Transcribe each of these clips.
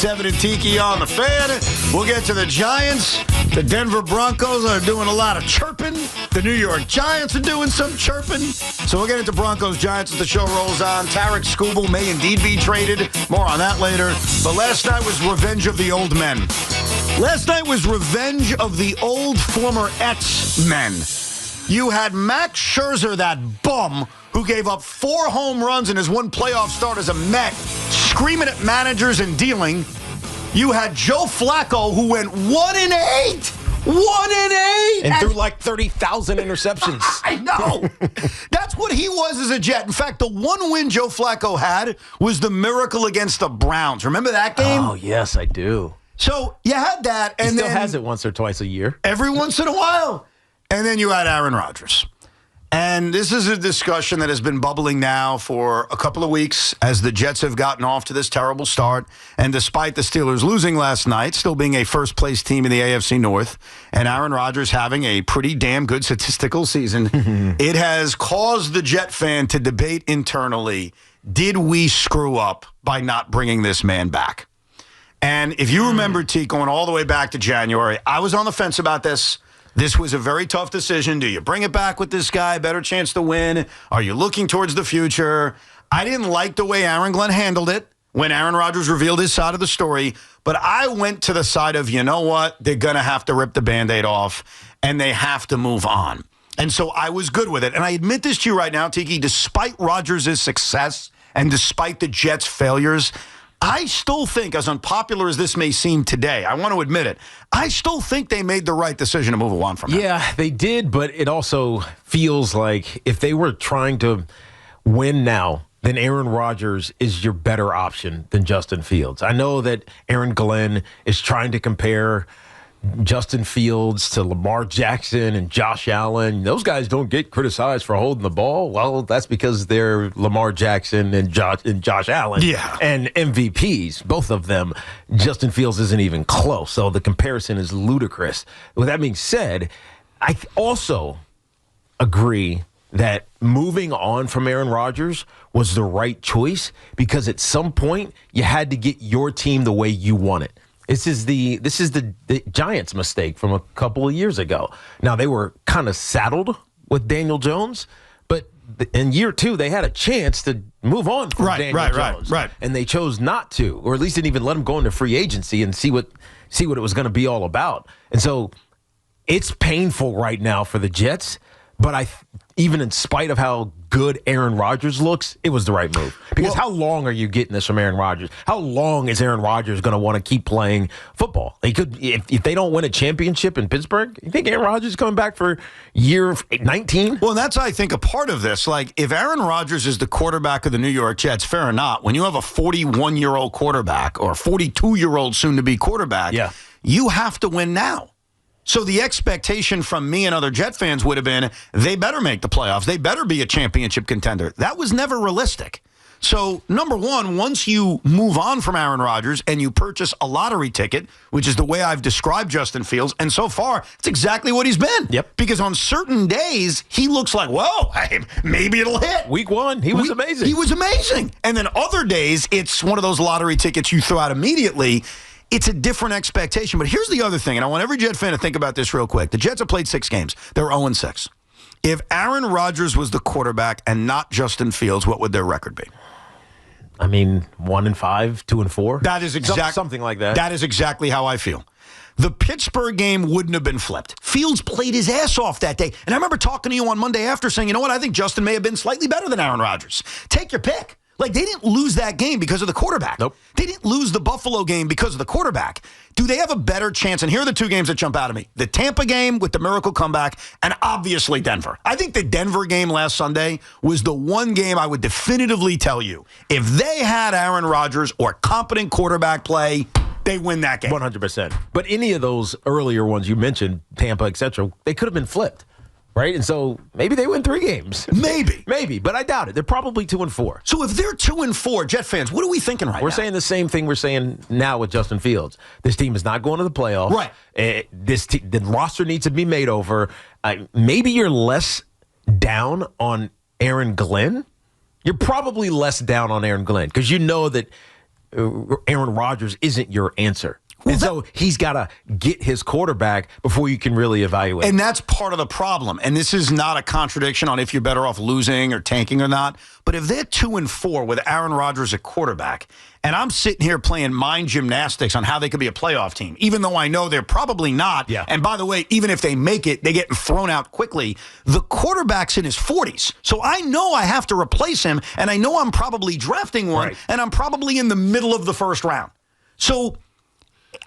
Evan and Tiki on the Fan. We'll get to the Giants. The Denver Broncos are doing a lot of chirping. The New York Giants are doing some chirping. So we'll get into Broncos Giants as the show rolls on. Tarek Skubal may indeed be traded. More on that later. But last night was revenge of the old men. Last night was revenge of the old former ex-men. You had Max Scherzer, that bum, who gave up 4 home runs in his one playoff start as a Met, screaming at managers and dealing. You had Joe Flacco, who went 1-8. 1-8. And threw like 30,000 interceptions. I know. That's what he was as a Jet. In fact, the one win Joe Flacco had was the miracle against the Browns. Remember that game? Oh, yes, I do. So you had that. And he still then, has it once or twice a year. Every once in a while. And then you had Aaron Rodgers. And this is a discussion that has been bubbling now for a couple of weeks as the Jets have gotten off to this terrible start. And despite the Steelers losing last night, still being a first-place team in the AFC North, and Aaron Rodgers having a pretty damn good statistical season, it has caused the Jet fan to debate internally, did we screw up by not bringing this man back? And if you remember, T, going all the way back to January, I was on the fence about this. This was a very tough decision. Do you bring it back with this guy? Better chance to win? Are you looking towards the future? I didn't like the way Aaron Glenn handled it when Aaron Rodgers revealed his side of the story. But I went to the side of, you know what? They're going to have to rip the Band-Aid off, and they have to move on. And so I was good with it. And I admit this to you right now, Tiki, despite Rodgers' success and despite the Jets' failures, I still think, as unpopular as this may seem today, I want to admit it, I still think they made the right decision to move on from him. Yeah, they did, but it also feels like if they were trying to win now, then Aaron Rodgers is your better option than Justin Fields. I know that Aaron Glenn is trying to compare Justin Fields to Lamar Jackson and Josh Allen. Those guys don't get criticized for holding the ball. Well, that's because they're Lamar Jackson and Josh Allen and MVPs, both of them. Justin Fields isn't even close, so the comparison is ludicrous. With that being said, I also agree that moving on from Aaron Rodgers was the right choice because at some point you had to get your team the way you want it. This is the Giants' mistake from a couple of years ago. Now, they were kind of saddled with Daniel Jones, but in year 2, they had a chance to move on from Daniel Jones. Right. And they chose not to, or at least didn't even let him go into free agency and see what it was going to be all about. And so it's painful right now for the Jets, but even in spite of how good Aaron Rodgers looks, it was the right move. Because how long are you getting this from Aaron Rodgers? How long is Aaron Rodgers going to want to keep playing football? He could, if they don't win a championship in Pittsburgh, you think Aaron Rodgers is coming back for year 19? Well, that's, I think, a part of this. Like, if Aaron Rodgers is the quarterback of the New York Jets, fair or not, when you have a 41-year-old quarterback or a 42-year-old soon-to-be quarterback, you have to win now. So the expectation from me and other Jet fans would have been they better make the playoffs. They better be a championship contender. That was never realistic. So, number one, once you move on from Aaron Rodgers and you purchase a lottery ticket, which is the way I've described Justin Fields, and so far, it's exactly what he's been. Yep. Because on certain days, he looks like, whoa, maybe it'll hit. Week 1, he was amazing. He was amazing. And then other days, it's one of those lottery tickets you throw out immediately. It's a different expectation. But here's the other thing, and I want every Jet fan to think about this real quick. The Jets have played 6 games. They're 0-6. If Aaron Rodgers was the quarterback and not Justin Fields, what would their record be? I mean, 1-5, 2-4. That is something like that. That is exactly how I feel. The Pittsburgh game wouldn't have been flipped. Fields played his ass off that day. And I remember talking to you on Monday after saying, you know what, I think Justin may have been slightly better than Aaron Rodgers. Take your pick. Like, they didn't lose that game because of the quarterback. Nope. They didn't lose the Buffalo game because of the quarterback. Do they have a better chance? And here are the 2 games that jump out at me. The Tampa game with the miracle comeback, and obviously Denver. I think the Denver game last Sunday was the one game I would definitively tell you, if they had Aaron Rodgers or competent quarterback play, they win that game. 100%. But any of those earlier ones you mentioned, Tampa, et cetera, they could have been flipped. Right? And so maybe they win 3 games. Maybe. But I doubt it. They're probably 2-4. So if they're 2-4, Jet fans, what are we thinking right now? We're saying the same thing we're saying now with Justin Fields. This team is not going to the playoffs. Right. The roster needs to be made over. Maybe you're less down on Aaron Glenn. You're probably less down on Aaron Glenn because you know that Aaron Rodgers isn't your answer. And so he's got to get his quarterback before you can really evaluate. And that's part of the problem. And this is not a contradiction on if you're better off losing or tanking or not. But if they're 2-4 with Aaron Rodgers at quarterback, and I'm sitting here playing mind gymnastics on how they could be a playoff team, even though I know they're probably not. Yeah. And by the way, even if they make it, they get thrown out quickly. The quarterback's in his 40s. So I know I have to replace him, and I know I'm probably drafting one, right, and I'm probably in the middle of the first round. So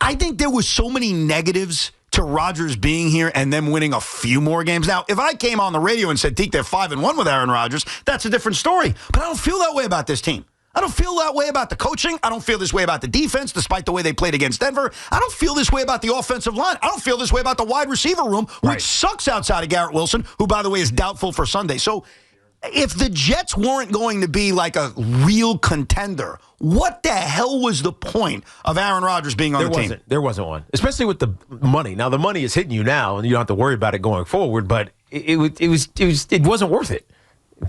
I think there was so many negatives to Rodgers being here and them winning a few more games. Now, if I came on the radio and said, Tiki, they're 5-1 with Aaron Rodgers, that's a different story. But I don't feel that way about this team. I don't feel that way about the coaching. I don't feel this way about the defense, despite the way they played against Denver. I don't feel this way about the offensive line. I don't feel this way about the wide receiver room, which sucks outside of Garrett Wilson, who, by the way, is doubtful for Sunday. So if the Jets weren't going to be like a real contender, what the hell was the point of Aaron Rodgers being on the team? There wasn't one, especially with the money. Now, the money is hitting you now, and you don't have to worry about it going forward, but it wasn't worth it.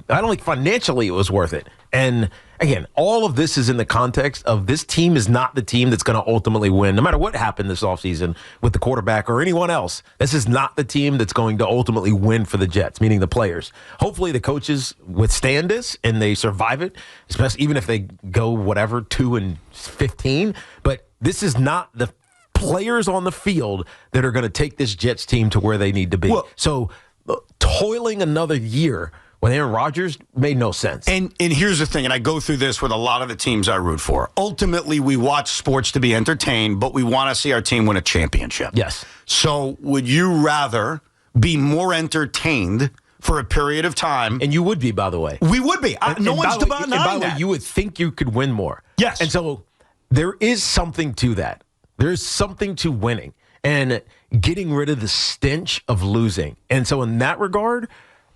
I don't think financially it was worth it. And again, all of this is in the context of this team is not the team that's going to ultimately win, no matter what happened this offseason with the quarterback or anyone else. This is not the team that's going to ultimately win for the Jets, meaning the players. Hopefully the coaches withstand this and they survive it, especially even if they go 2-15. But this is not the players on the field that are going to take this Jets team to where they need to be. Well, so toiling another year with Aaron Rodgers made no sense. And here's the thing, and I go through this with a lot of the teams I root for. Ultimately, we watch sports to be entertained, but we want to see our team win a championship. Yes. So would you rather be more entertained for a period of time? And you would be, by the way. We would be. No one's denying that. By the way, you would think you could win more. Yes. And so there is something to that. There is something to winning and getting rid of the stench of losing. And so in that regard,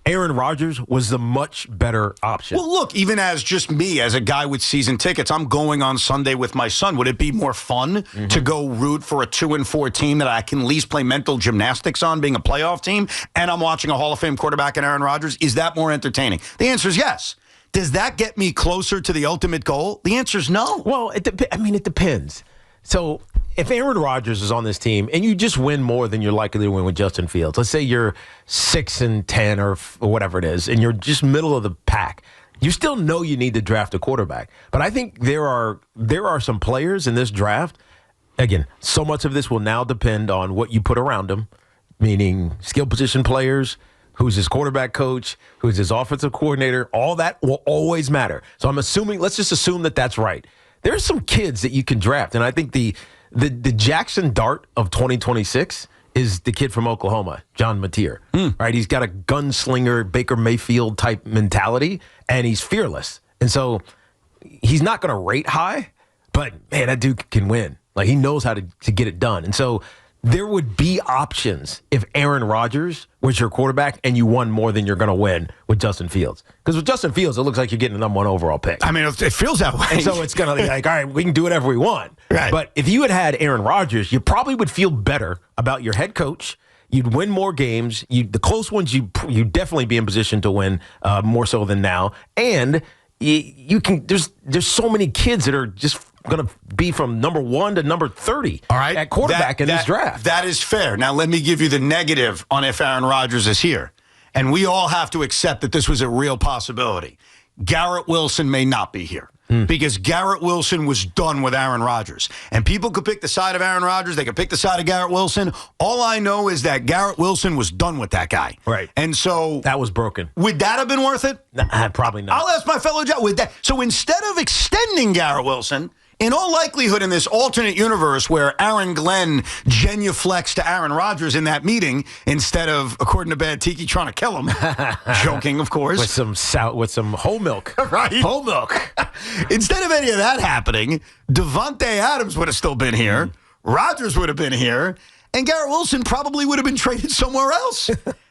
Aaron Rodgers was the much better option. Well, look, even as just me, as a guy with season tickets, I'm going on Sunday with my son. Would it be more fun to go root for a 2-4 team that I can at least play mental gymnastics on, being a playoff team, and I'm watching a Hall of Fame quarterback in Aaron Rodgers? Is that more entertaining? The answer is yes. Does that get me closer to the ultimate goal? The answer is no. Well, it depends. So if Aaron Rodgers is on this team and you just win more than you're likely to win with Justin Fields, let's say you're 6-10 or whatever it is, and you're just middle of the pack, you still know you need to draft a quarterback. But I think there are some players in this draft. Again, so much of this will now depend on what you put around him, meaning skill position players, who's his quarterback coach, who's his offensive coordinator. All that will always matter. So I'm assuming, let's just assume that that's right. There's some kids that you can draft, and I think the Jackson Dart of 2026 is the kid from Oklahoma, John Mateer. Right? He's got a gunslinger, Baker Mayfield type mentality, and he's fearless. And so he's not going to rate high, but man, that dude can win. Like, he knows how to get it done. And so there would be options if Aaron Rodgers was your quarterback and you won more than you're going to win with Justin Fields. Because with Justin Fields, it looks like you're getting the #1 overall pick. I mean, it feels that way. And so it's going to be like, all right, we can do whatever we want. Right. But if you had Aaron Rodgers, you probably would feel better about your head coach. You'd win more games. The close ones, you'd definitely be in position to win more so than now. And you can. There's so many kids that are just going to be from #1 to number 30 at quarterback in this draft. That is fair. Now, let me give you the negative on if Aaron Rodgers is here. And we all have to accept that this was a real possibility. Garrett Wilson may not be here because Garrett Wilson was done with Aaron Rodgers. And people could pick the side of Aaron Rodgers. They could pick the side of Garrett Wilson. All I know is that Garrett Wilson was done with that guy. Right. And so that was broken. Would that have been worth it? Nah, probably not. I'll ask my fellow Joe. With that. So instead of extending Garrett Wilson, in all likelihood, in this alternate universe where Aaron Glenn genuflects to Aaron Rodgers in that meeting instead of, according to Bad Tiki, trying to kill him, joking, of course, with some whole milk, right? Whole milk. Instead of any of that happening, Devontae Adams would have still been here, Rodgers would have been here, and Garrett Wilson probably would have been traded somewhere else.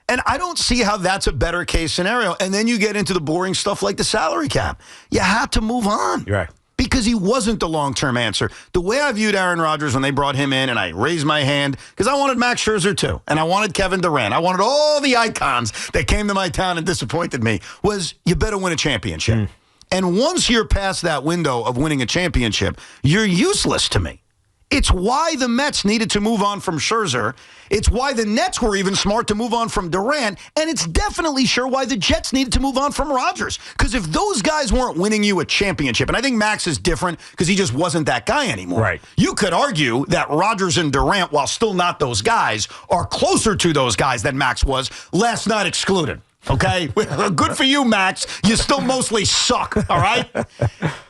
And I don't see how that's a better case scenario. And then you get into the boring stuff like the salary cap. You have to move on. You're right. Because he wasn't the long-term answer. The way I viewed Aaron Rodgers when they brought him in, and I raised my hand, because I wanted Max Scherzer too, and I wanted Kevin Durant. I wanted all the icons that came to my town and disappointed me, was you better win a championship. And once you're past that window of winning a championship, you're useless to me. It's why the Mets needed to move on from Scherzer. It's why the Nets were even smart to move on from Durant. And it's definitely sure why the Jets needed to move on from Rodgers. Because if those guys weren't winning you a championship, and I think Max is different because he just wasn't that guy anymore. Right. You could argue that Rodgers and Durant, while still not those guys, are closer to those guys than Max was, last night excluded. Okay? Good for you, Max. You still mostly suck, all right?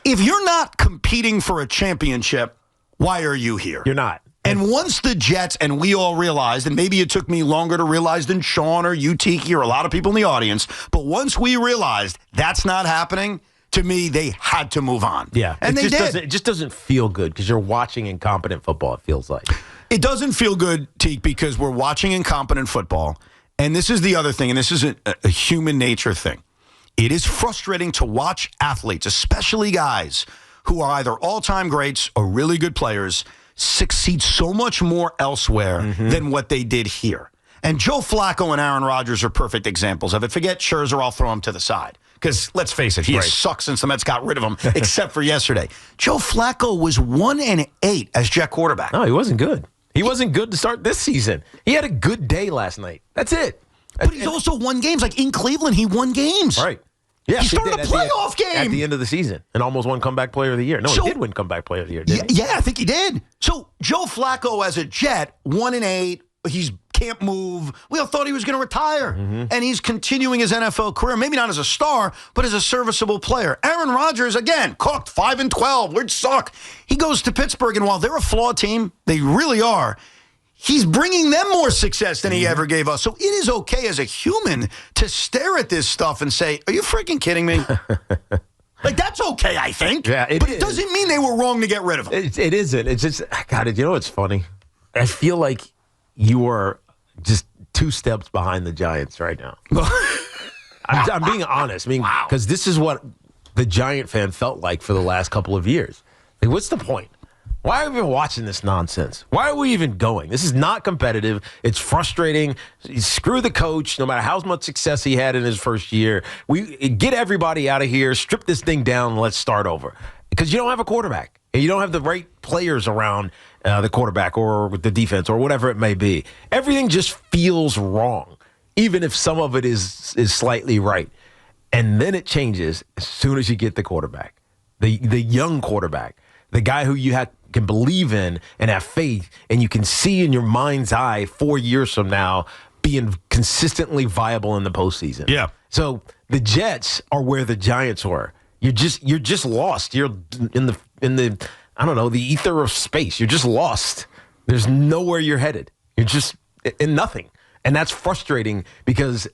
If you're not competing for a championship, why are you here? You're not. And once the Jets, and we all realized, and maybe it took me longer to realize than Sean or you, Tiki, or a lot of people in the audience, but once we realized that's not happening, to me, they had to move on. Yeah. And they did. It just doesn't feel good because you're watching incompetent football, it feels like. It doesn't feel good, Tiki, because we're watching incompetent football. And this is the other thing, and this is a human nature thing. It is frustrating to watch athletes, especially guys who are either all-time greats or really good players, succeed so much more elsewhere than what they did here. And Joe Flacco and Aaron Rodgers are perfect examples of it. Forget Scherzer, I'll throw him to the side. Because let's face it, he has sucked since the Mets got rid of him, except for yesterday. Joe Flacco was 1-8 as Jet quarterback. No, he wasn't good. He wasn't good to start this season. He had a good day last night. That's it. But he's also won games. Like in Cleveland, he won games. Right. Yeah, he started a playoff game at the end of the season and almost won comeback player of the year. No, he did win comeback player of the year, didn't he? Yeah, I think he did. So Joe Flacco as a Jet, 1-8. He can't move. We all thought he was going to retire. And he's continuing his NFL career, maybe not as a star, but as a serviceable player. Aaron Rodgers, again, cooked 5-12. We'd suck. He goes to Pittsburgh, and while they're a flawed team, they really are, he's bringing them more success than he ever gave us. So it is okay as a human to stare at this stuff and say, are you freaking kidding me? Like, that's okay, I think. Yeah, but it doesn't mean they were wrong to get rid of him. It isn't. It's just, God, you know what's funny? I feel like you are just 2 steps behind the Giants right now. I'm being honest. I mean, because this is what the Giant fan felt like for the last couple of years. Like, what's the point? Why are we watching this nonsense? Why are we even going? This is not competitive. It's frustrating. Screw the coach, no matter how much success he had in his first year. We get everybody out of here, strip this thing down, and let's start over. Because you don't have a quarterback. And you don't have the right players around the quarterback or the defense or whatever it may be. Everything just feels wrong, even if some of it is slightly right. And then it changes as soon as you get the quarterback, the young quarterback, the guy who you can believe in and have faith, and you can see in your mind's eye 4 years from now being consistently viable in the postseason. Yeah. So the Jets are where the Giants were. You're just lost. You're in the I don't know, the ether of space. You're just lost. There's nowhere you're headed. You're just in nothing. And that's frustrating because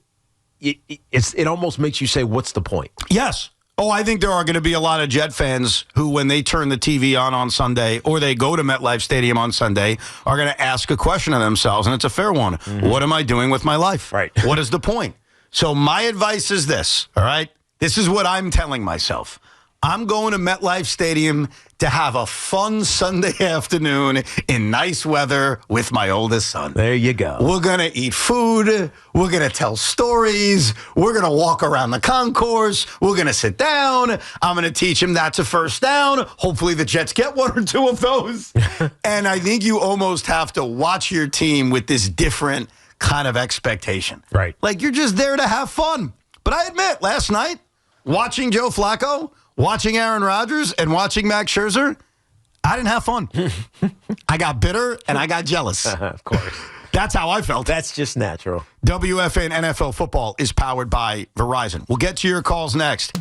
it almost makes you say, what's the point? Yes. Oh, I think there are going to be a lot of Jet fans who, when they turn the TV on Sunday or they go to MetLife Stadium on Sunday, are going to ask a question of themselves, and it's a fair one. What am I doing with my life? Right. What is the point? So my advice is this, all right? This is what I'm telling myself. I'm going to MetLife Stadium to have a fun Sunday afternoon in nice weather with my oldest son. There you go. We're going to eat food. We're going to tell stories. We're going to walk around the concourse. We're going to sit down. I'm going to teach him that's a first down. Hopefully the Jets get 1 or 2 of those. And I think you almost have to watch your team with this different kind of expectation. Right. Like you're just there to have fun. But I admit, last night, watching Joe Flacco, watching Aaron Rodgers, and watching Max Scherzer, I didn't have fun. I got bitter and I got jealous. Of course. That's how I felt. That's just natural. WFAN NFL football is powered by Verizon. We'll get to your calls next.